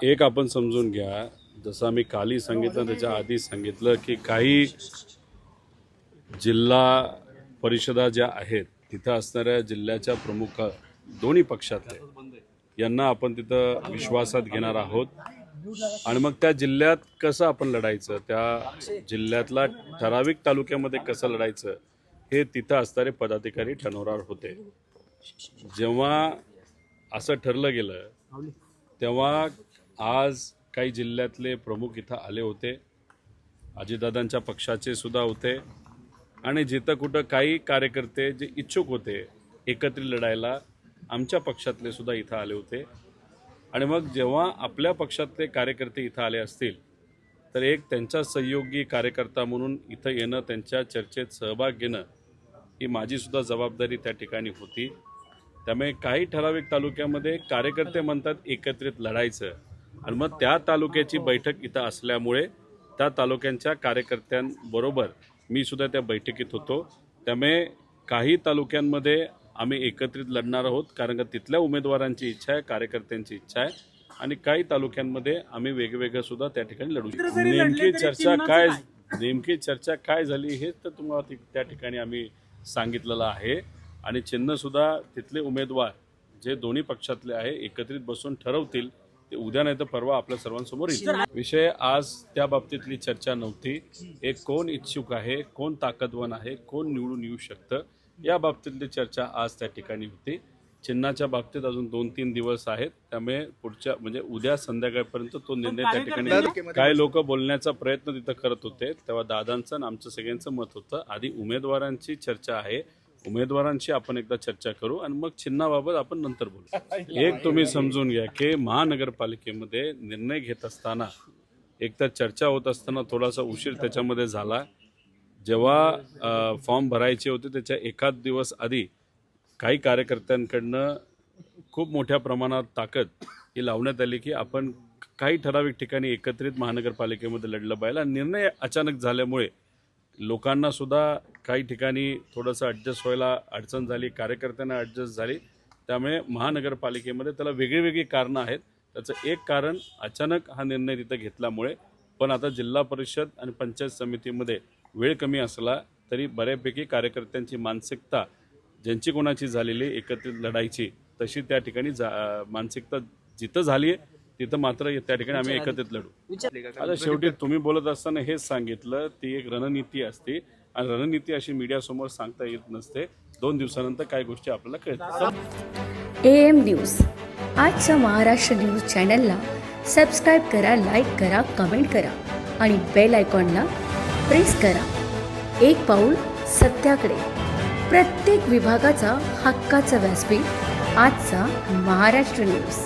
एक आपण समजून घ्या, जसं आम्ही कालही सांगितलं त्याच्या आधी सांगितलं की काही जिल्हा परिषदा ज्या आहेत तिथं असणाऱ्या जिल्ह्याच्या प्रमुख दोन्ही पक्षातले यांना आपण तिथं विश्वासात घेणार आहोत आणि मग त्या जिल्ह्यात कसं आपण लढायचं, त्या जिल्ह्यातला ठराविक तालुक्यामध्ये कसं लढायचं हे तिथं असणारे पदाधिकारी ठरवणार होते. जेव्हा असं ठरलं गेलं तेव्हा आज काही जिल्ह्यातले प्रमुख इथं आले होते, अजितदादांच्या पक्षाचे सुद्धा होते आणि जिथं कुठं काही कार्यकर्ते जे इच्छुक होते एकत्रित लढायला आमच्या पक्षातले सुद्धा इथं आले होते. आणि मग जेव्हा आपल्या पक्षातले कार्यकर्ते इथं आले असतील तर एक त्यांचा सहयोगी कार्यकर्ता म्हणून इथं येणं, त्यांच्या चर्चेत सहभाग घेणं ही माझीसुद्धा जबाबदारी त्या ठिकाणी होती. त्यामुळे काही ठराविक तालुक्यामध्ये कार्यकर्ते म्हणतात एकत्रित लढायचं आणि मग त्या तालुक्याची बैठक इथं असल्यामुळे त्या तालुक्यांच्या कार्यकर्त्यांबरोबर मी सुद्धा त्या बैठकीत होतो. त्यामुळे काही तालुक्यांमध्ये आम्ही एकत्रित लढणार आहोत कारण का तिथल्या उमेदवारांची इच्छा आहे, कार्यकर्त्यांची इच्छा आहे आणि काही तालुक्यांमध्ये आम्ही वेगवेगळं सुद्धा त्या ठिकाणी लढू. नेमकी चर्चा काय झाली हे तर तुम्हाला त्या ठिकाणी आम्ही सांगितलेलं आहे आणि चिन्हसुद्धा तिथले उमेदवार जे दोन्ही पक्षातले आहे एकत्रित बसून ठरवतील ते उद्या नाही तर परवा आपल्या सर्वांसमोर येईल. विषय आज त्या बाबतीतली चर्चा नव्हती. एक कोण इच्छुक आहे, कोण ताकदवान आहे, कोण निवडून येऊ शकतं या बाबतीतली चर्चा आज त्या ठिकाणी होती. चिन्हाच्या बाबतीत अजून 2-3 दिवस आहेत, त्यामुळे पुढच्या म्हणजे उद्या संध्याकाळपर्यंत तो निर्णय त्या ठिकाणी. काही लोक बोलण्याचा प्रयत्न तिथं करत होते तेव्हा दादांचं आणि आमचं सगळ्यांचं मत होतं आधी उमेदवारांची चर्चा आहे, उमेदवारांशी आपण एकदा चर्चा करू आणि मग चिन्हाबाबत आपण नंतर बोलू. एक तुम्ही समजून घ्या की महानगरपालिकेमध्ये निर्णय घेत असताना एकतर चर्चा होत असताना थोडासा उशीर त्याच्यामध्ये झाला. जेव्हा फॉर्म भरायचे होते त्याच्या एखाद दिवस आधी काही कार्यकर्त्यांकडनं खूप मोठ्या प्रमाणात ताकद ही लावण्यात आली की आपण काही ठराविक ठिकाणी एकत्रित महानगरपालिकेमध्ये लढलं पाहिजे. निर्णय अचानक झाल्यामुळे लोकांना सुद्धा काही ठिकाणी थोडंसं ॲडजस्ट व्हायला अडचण झाली, कार्यकर्त्यांना ॲडजस्ट झाली. त्यामुळे महानगरपालिकेमध्ये त्याला वेगळी कारणं आहेत. त्याचं एक कारण अचानक हा निर्णय तिथं घेतल्यामुळे. पण आता जिल्हा परिषद आणि पंचायत समितीमध्ये वेळ कमी असला तरी बऱ्यापैकी कार्यकर्त्यांची मानसिकता ज्यांची कोणाची झालेली एकत्रित लढायची तशी त्या ठिकाणी मानसिकता जिथं झाली आहे तिथं मात्र त्या ठिकाणी आम्ही एकत्रित लढू. आता शेवटी तुम्ही बोलत असताना हेच सांगितलं, ती एक रणनीती असते आणि रणनीती अशी मीडियासमोर सांगता येत नसते. 2 दिवसानंतर काही गोष्टी आपल्याला कळतात. AM न्यूज आजच्या महाराष्ट्र न्यूज चॅनलला सबस्क्राईब करा, लाईक करा, कमेंट करा आणि बेल आयकॉनला प्रेस करा. एक पाऊल सत्याकडे, प्रत्येक विभागाचा हक्काचा व्यासपीठ आजचा महाराष्ट्र न्यूज.